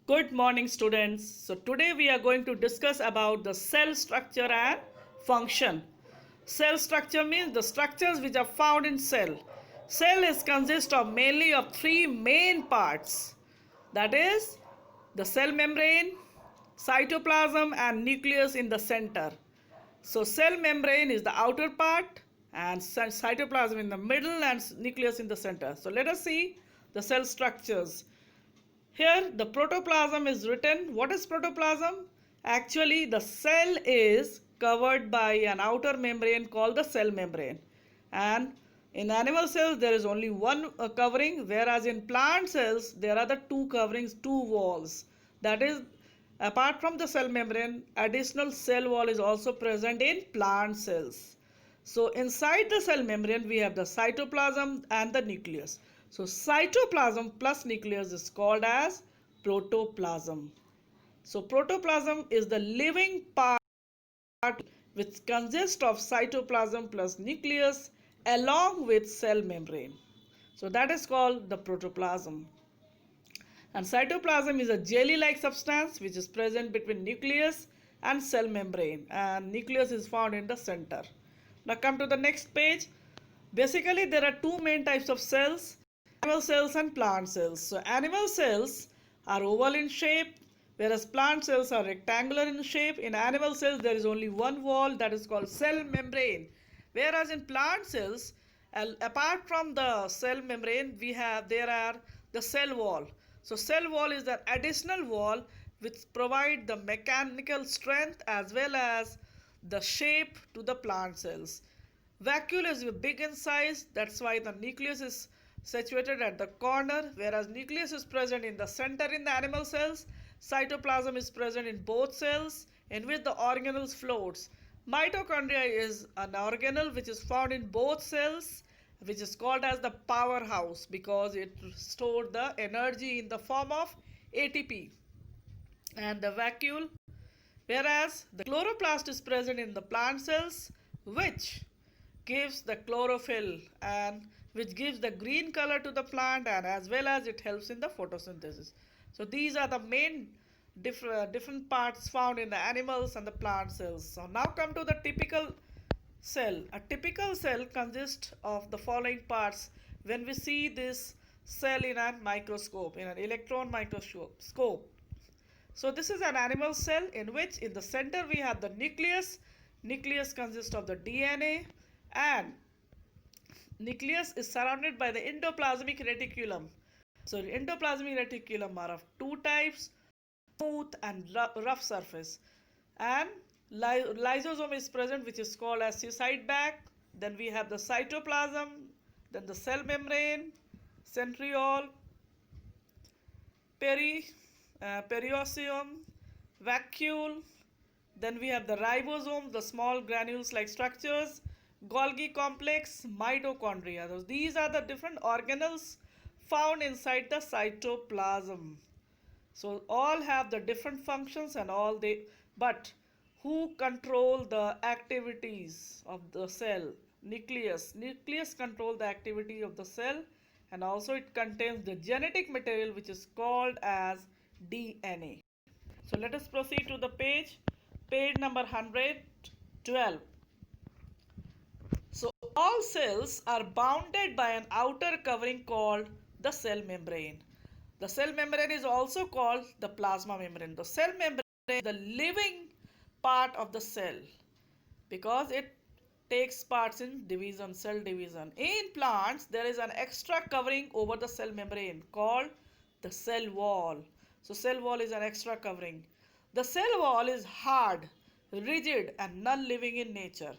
Good morning, students. So today we are going to discuss about the cell structure and function. Cell structure means the structures which are found in cell. Cell is consist of mainly of three main parts. That is the cell membrane, cytoplasm and nucleus in the center. So cell membrane is the outer part and cytoplasm in the middle and nucleus in the center. So let us see the cell structures. Here the protoplasm is written. What is protoplasm? Actually the cell is covered by an outer membrane called the cell membrane, and in animal cells there is only one covering, whereas in plant cells there are the two coverings, two walls. That is, apart from the cell membrane, additional cell wall is also present in plant cells. So inside the cell membrane we have the cytoplasm and the nucleus. So cytoplasm plus nucleus is called as protoplasm. So protoplasm is the living part which consists of cytoplasm plus nucleus along with cell membrane. So that is called the protoplasm. And cytoplasm is a jelly-like substance which is present between nucleus and cell membrane, and nucleus is found in the center. Now come to the next page. Basically there are two main types of cells: animal cells and plant cells. So animal cells are oval in shape, whereas plant cells are rectangular in shape. In animal cells there is only one wall, that is called cell membrane, whereas in plant cells, apart from the cell membrane, there are the cell wall. So cell wall is the additional wall which provide the mechanical strength as well as the shape to the plant cells. Vacuole is big in size, that's why the nucleus is situated at the corner, whereas nucleus is present in the center in the animal cells. Cytoplasm is present in both cells in which the organelles floats. Mitochondria is an organelle which is found in both cells, which is called as the powerhouse because it stored the energy in the form of ATP. And the vacuole, whereas the chloroplast is present in the plant cells, which gives the chlorophyll and which gives the green color to the plant, and as well as it helps in the photosynthesis. So these are the main different parts found in the animals and the plant cells. So now come to the typical cell. A typical cell consists of the following parts when we see this cell in a microscope, in an electron microscope. So this is an animal cell in which in the center we have the nucleus. Nucleus consists of the DNA, and nucleus is surrounded by the endoplasmic reticulum. So the endoplasmic reticulum are of two types, smooth and rough surface. And lysosome is present, which is called as suicide bag. Then we have the cytoplasm, then the cell membrane, centriole, periosteum, vacuole. Then we have the ribosome, the small granules like structures, Golgi complex, mitochondria. So these are the different organelles found inside the cytoplasm. So all have the different functions and but who control the activities of the cell? Nucleus. Nucleus control the activity of the cell, and also it contains the genetic material which is called as DNA. So let us proceed to the page number 112. So all cells are bounded by an outer covering called the cell membrane. The cell membrane is also called the plasma membrane. The cell membrane is the living part of the cell because it takes parts in division, cell division. In plants, there is an extra covering over the cell membrane called the cell wall. So cell wall is an extra covering. The cell wall is hard, rigid and non-living in nature,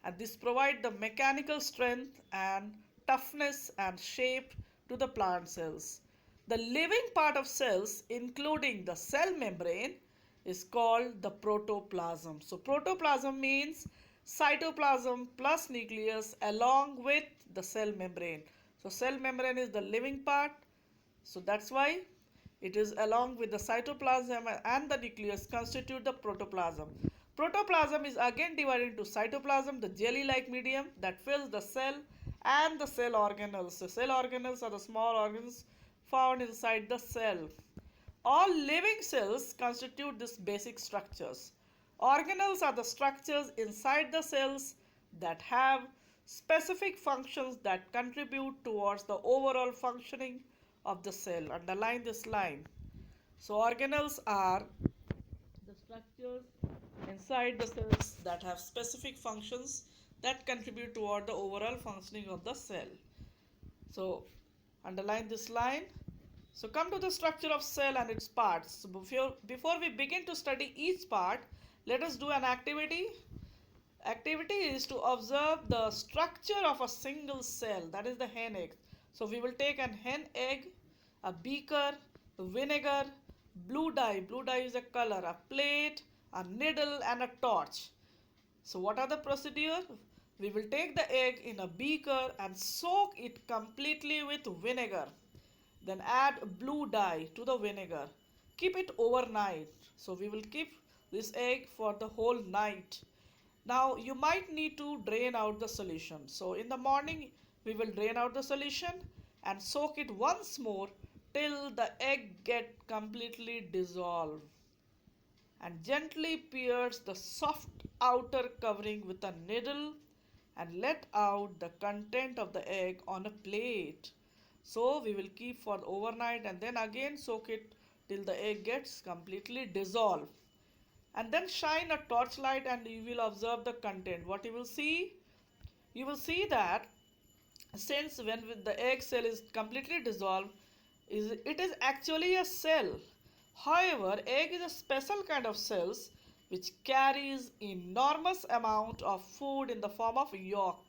and this provides the mechanical strength and toughness and shape to the plant cells. The living part of cells, including the cell membrane, is called the protoplasm. So protoplasm means cytoplasm plus nucleus along with the cell membrane. So cell membrane is the living part. So that's why it is along with the cytoplasm and the nucleus constitute the protoplasm. Protoplasm is again divided into cytoplasm, the jelly-like medium that fills the cell, and the cell organelles. The cell organelles are the small organs found inside the cell. All living cells constitute these basic structures. Organelles are the structures inside the cells that have specific functions that contribute towards the overall functioning of the cell. Underline this line. So organelles are the structures inside the cells that have specific functions that contribute toward the overall functioning of the cell. So underline this line. So come to the structure of cell and its parts. So before we begin to study each part, let us do an activity. Activity is to observe the structure of a single cell, that is the hen egg. So we will take an hen egg, a beaker, vinegar, blue dye is a color, a plate, a needle and a torch. So what are the procedure? We will take the egg in a beaker and soak it completely with vinegar. Then add blue dye to the vinegar. Keep it overnight. So we will keep this egg for the whole night. Now you might need to drain out the solution. So in the morning we will drain out the solution and soak it once more till the egg get completely dissolved, and gently pierce the soft outer covering with a needle and let out the content of the egg on a plate. So we will keep for overnight and then again soak it till the egg gets completely dissolved. And then shine a torchlight and you will observe the content. What you will see? You will see that since when the egg cell is completely dissolved, it is actually a cell. However, egg is a special kind of cells which carries enormous amount of food in the form of yolk,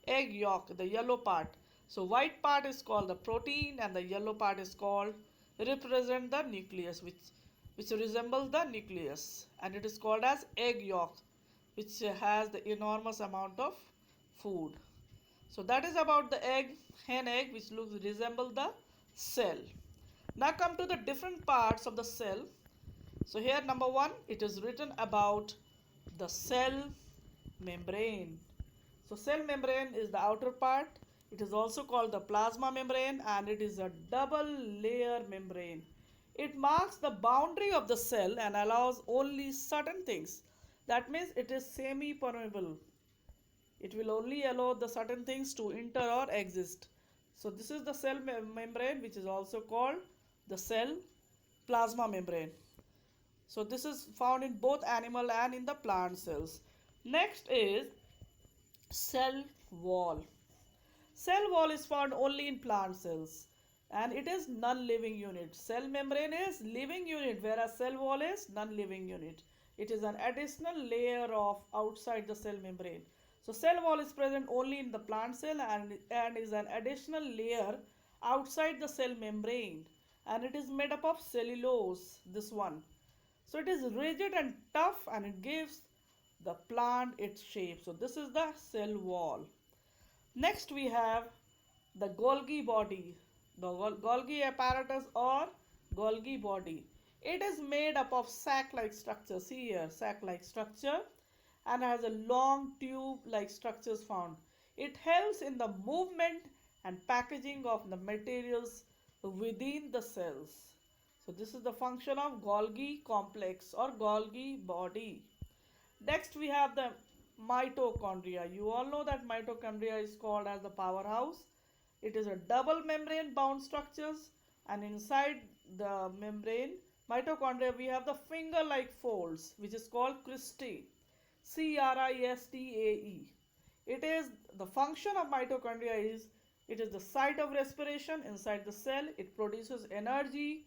egg yolk, the yellow part. So white part is called the protein and the yellow part is called represent the nucleus, which resembles the nucleus, and it is called as egg yolk, which has the enormous amount of food. So that is about the egg, hen egg, which looks resemble the cell. Now come to the different parts of the cell. So here number one, it is written about the cell membrane. So cell membrane is the outer part. It is also called the plasma membrane and it is a double layer membrane. It marks the boundary of the cell and allows only certain things. That means it is semi-permeable. It will only allow the certain things to enter or exist. So this is the cell membrane, which is also called the cell plasma membrane. So this is found in both animal and in the plant cells. Next is cell wall. Cell wall is found only in plant cells and it is non-living unit. Cell membrane is living unit whereas cell wall is non-living unit. It is an additional layer of outside the cell membrane. So cell wall is present only in the plant cell and is an additional layer outside the cell membrane, and it is made up of cellulose, this one. So it is rigid and tough and it gives the plant its shape. So this is the cell wall. Next we have the Golgi body, the Golgi apparatus or Golgi body. It is made up of sac-like structure. See here, sac-like structure, and has a long tube-like structures found. It helps in the movement and packaging of the materials within the cells. So this is the function of Golgi complex or Golgi body. Next we have the mitochondria. You all know that mitochondria is called as the powerhouse. It is a double membrane bound structures, and inside the membrane mitochondria we have the finger like folds which is called cristae. Cristae. It is the function of mitochondria is it is the site of respiration inside the cell. It produces energy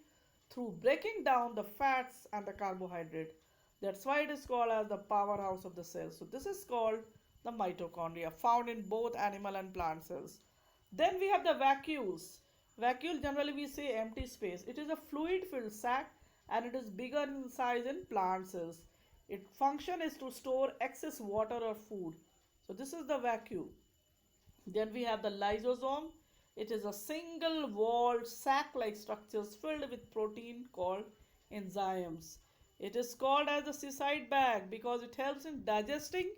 through breaking down the fats and the carbohydrate. That's why it is called as the powerhouse of the cell. So this is called the mitochondria, found in both animal and plant cells. Then we have the vacuoles. Vacuole, generally we say empty space. It is a fluid filled sac and it is bigger in size in plant cells. Its function is to store excess water or food. So this is the vacuole. Then we have the lysosome. It is a single walled sac-like structures filled with protein called enzymes. It is called as the cystine bag because it helps in digesting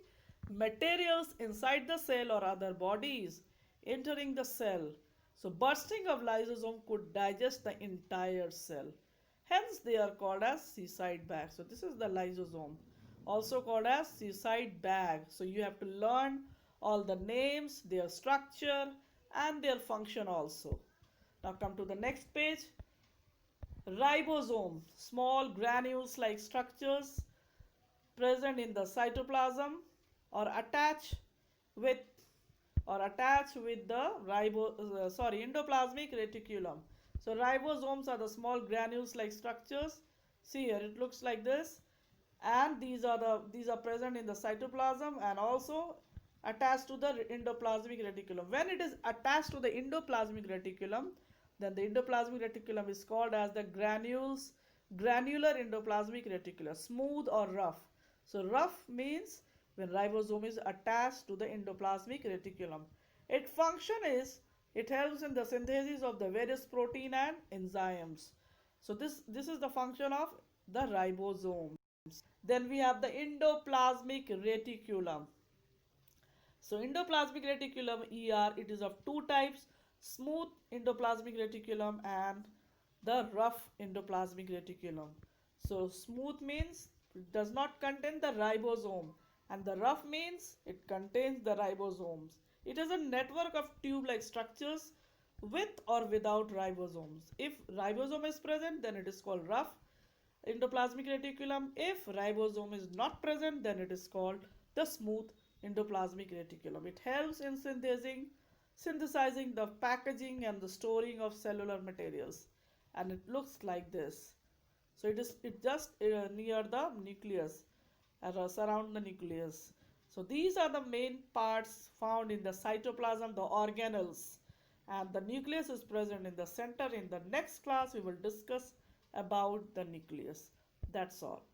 materials inside the cell or other bodies entering the cell. So bursting of lysosome could digest the entire cell. Hence, they are called as seaside bags. So, this is the lysosome, also called as seaside bag. So, you have to learn all the names, their structure, and their function also. Now, come to the next page. Ribosome, small granules like structures present in the cytoplasm or attach with the endoplasmic reticulum. So ribosomes are the small granules like structures. See here, it looks like this, and these are present in the cytoplasm and also attached to the endoplasmic reticulum. When it is attached to the endoplasmic reticulum, then the endoplasmic reticulum is called as the granular endoplasmic reticulum, smooth or rough. So rough means when ribosome is attached to the endoplasmic reticulum. Its function is it helps in the synthesis of the various protein and enzymes. So this is the function of the ribosome. Then we have the endoplasmic reticulum. So endoplasmic reticulum ER, it is of two types, smooth endoplasmic reticulum and the rough endoplasmic reticulum. So smooth means it does not contain the ribosome and the rough means it contains the ribosomes. It is a network of tube-like structures with or without ribosomes. If ribosome is present, then it is called rough endoplasmic reticulum. If ribosome is not present, then it is called the smooth endoplasmic reticulum. It helps in synthesizing the packaging and the storing of cellular materials, and it looks like this. So it just near the nucleus, surround the nucleus. So these are the main parts found in the cytoplasm, the organelles, and the nucleus is present in the center. In the next class, we will discuss about the nucleus. That's all.